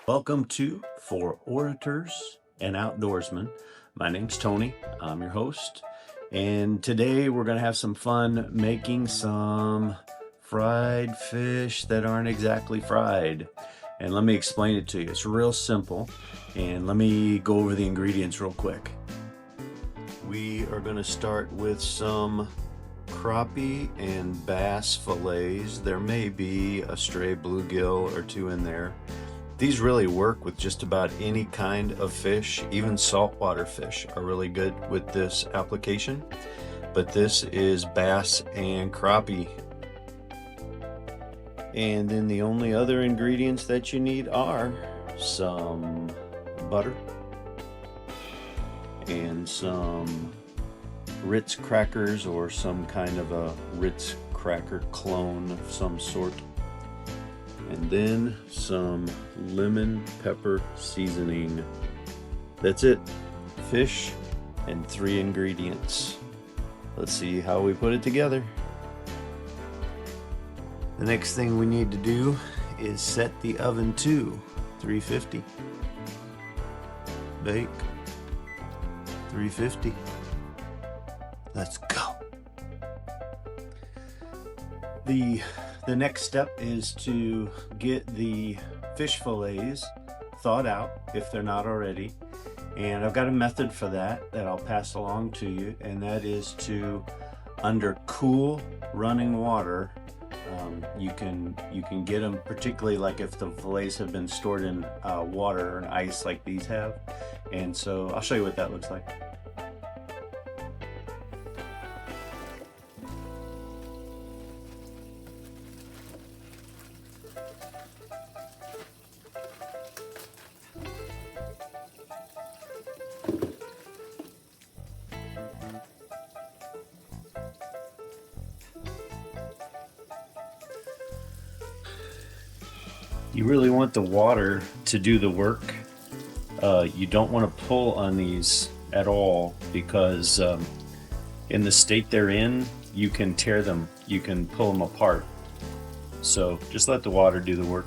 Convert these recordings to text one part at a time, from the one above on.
Welcome to For Orators and Outdoorsmen. My name's Tony. I'm your host. And today we're going to have some fun making some fried fish that aren't exactly fried. And let me explain it to you. It's real simple. And let me go over the ingredients real quick. We are going to start with some crappie and bass fillets. There may be a stray bluegill or two in there. These really work with just about any kind of fish. Even saltwater fish are really good with this application. But this is bass and crappie. And then the only other ingredients that you need are some butter and some Ritz crackers or some kind of a Ritz cracker clone of some sort. And then some lemon pepper seasoning. That's it. Fish and 3 ingredients. Let's see how we put it together. The next thing we need to do is set the oven to 350. Bake 350. Let's go. The next step is to get the fish fillets thawed out if they're not already. And I've got a method for that I'll pass along to you, and that is to, under cool running water, you can get them, particularly like if the fillets have been stored in water and ice like these have. And so I'll show you what that looks like. You really want the water to do the work. You don't want to pull on these at all, because in the state they're in, you can tear them, you can pull them apart. So just let the water do the work.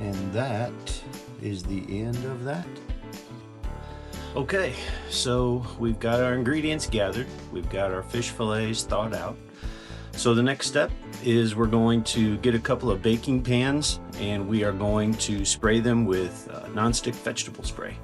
And that is the end of that. Okay, so we've got our ingredients gathered. We've got our fish fillets thawed out. So the next step is we're going to get a couple of baking pans, and we are going to spray them with nonstick vegetable spray.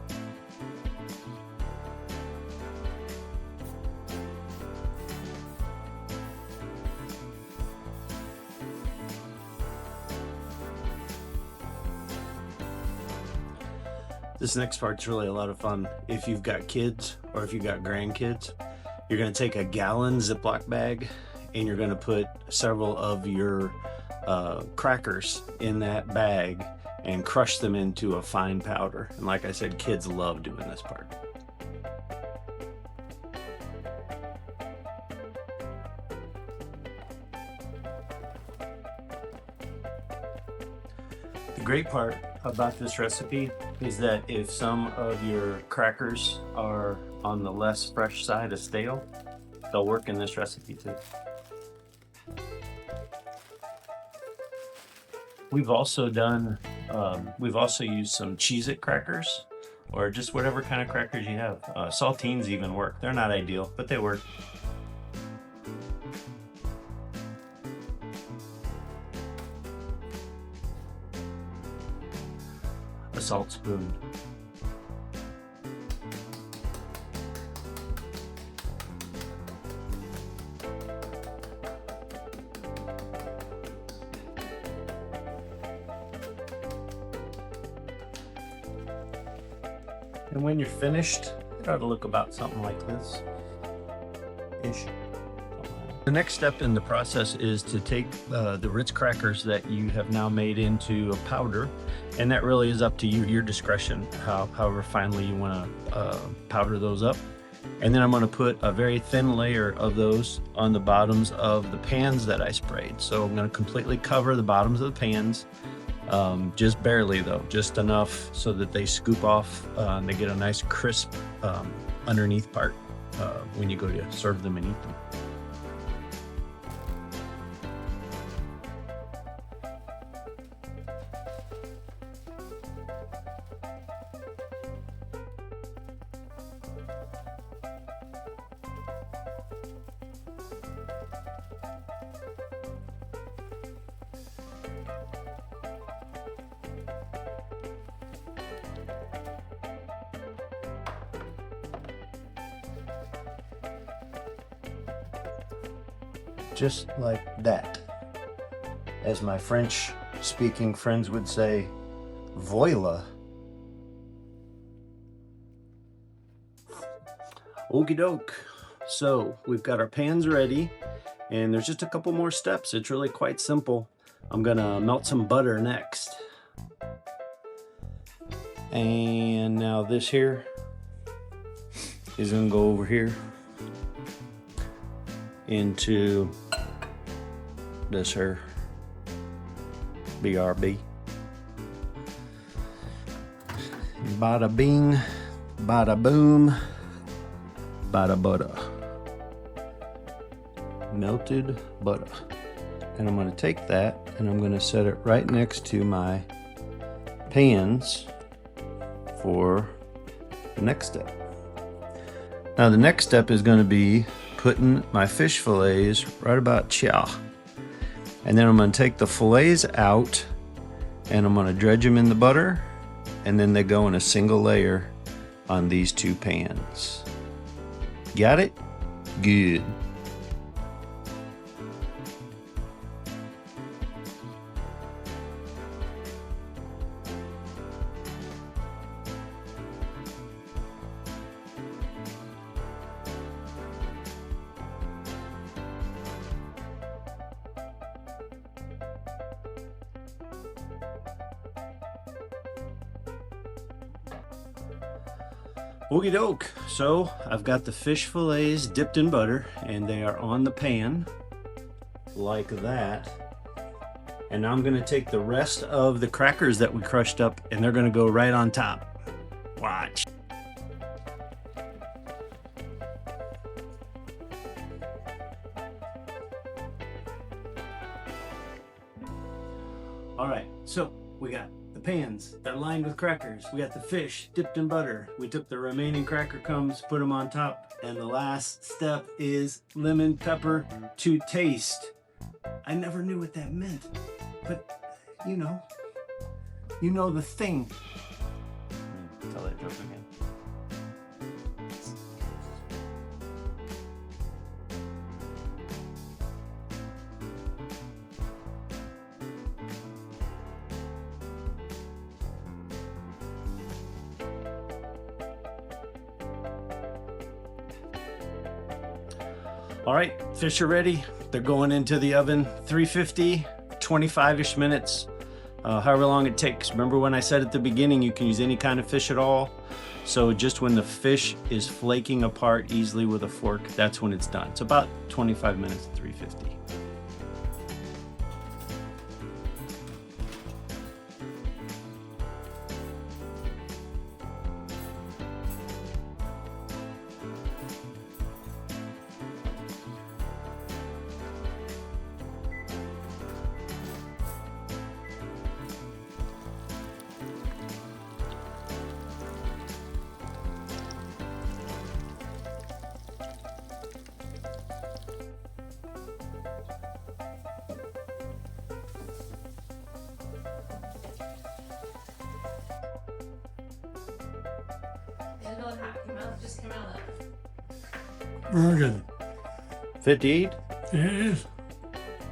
This next part's really a lot of fun. If you've got kids or if you've got grandkids, you're going to take a gallon Ziploc bag and you're going to put several of your crackers in that bag and crush them into a fine powder. And like I said, kids love doing this part. The great part about this recipe is that if some of your crackers are on the less fresh side of stale, they'll work in this recipe too. We've also used some Cheez-It crackers, or just whatever kind of crackers you have. Saltines even work. They're not ideal, but they work. A salt spoon. And when you're finished, it ought to look about something like this ish. The next step in the process is to take the Ritz crackers that you have now made into a powder, and that really is up to you, your discretion, however finely you want to powder those up. And then I'm going to put a very thin layer of those on the bottoms of the pans that I sprayed. So I'm going to completely cover the bottoms of the pans Just barely though, just enough so that they scoop off and they get a nice crisp underneath part when you go to serve them and eat them. Just like that. As my French speaking friends would say, voila. Okie doke. So we've got our pans ready, and there's just a couple more steps. It's really quite simple. I'm gonna melt some butter next. And now this here is gonna go over here into this here BRB. Bada bing, bada boom, bada butter. Melted butter. And I'm going to take that and I'm going to set it right next to my pans for the next step. Now the next step is going to be putting my fish fillets right about here. And then I'm going to take the fillets out and I'm going to dredge them in the butter, and then they go in a single layer on these two pans. Got it? Good. Okie doke. So I've got the fish fillets dipped in butter and they are on the pan like that. And now I'm going to take the rest of the crackers that we crushed up and they're going to go right on top. Watch. All right, so we got the pans, they're lined with crackers. We got the fish dipped in butter. We took the remaining cracker crumbs, put them on top, and the last step is lemon pepper to taste. I never knew what that meant, but you know the thing. Tell that joke again. All right, fish are ready. They're going into the oven, 350, 25-ish minutes, however long it takes. Remember when I said at the beginning, you can use any kind of fish at all. So just when the fish is flaking apart easily with a fork, that's when it's done. It's about 25 minutes at 350. Just came out of. Very good. 58? It is.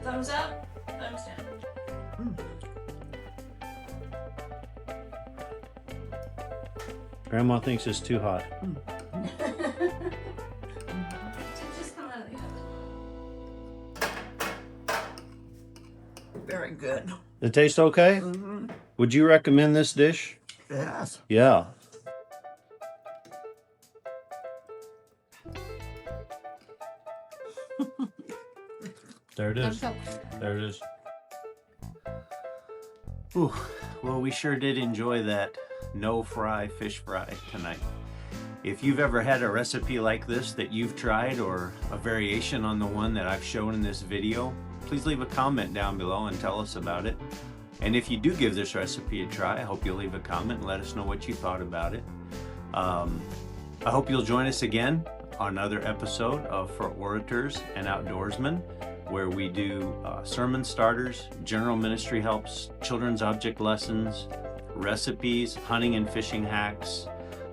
Thumbs up, thumbs down. Grandma thinks it's too hot. Just come out of the oven. Very good. It tastes okay? Mm-hmm. Would you recommend this dish? Yes. Yeah. There it is. Thumbs up. There it is. Whew. Well, we sure did enjoy that no fry fish fry tonight. If you've ever had a recipe like this that you've tried, or a variation on the one that I've shown in this video, please leave a comment down below and tell us about it. And if you do give this recipe a try, I hope you'll leave a comment and let us know what you thought about it. I hope you'll join us again on another episode of For Orators and Outdoorsmen, where we do sermon starters, general ministry helps, children's object lessons, recipes, hunting and fishing hacks,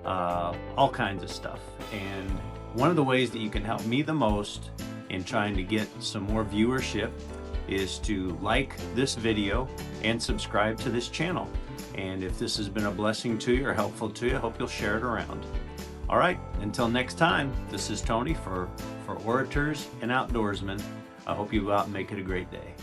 all kinds of stuff. And one of the ways that you can help me the most in trying to get some more viewership is to like this video and subscribe to this channel. And if this has been a blessing to you or helpful to you, I hope you'll share it around. All right, until next time, this is Tony for Orators and Outdoorsmen. I hope you go out and make it a great day.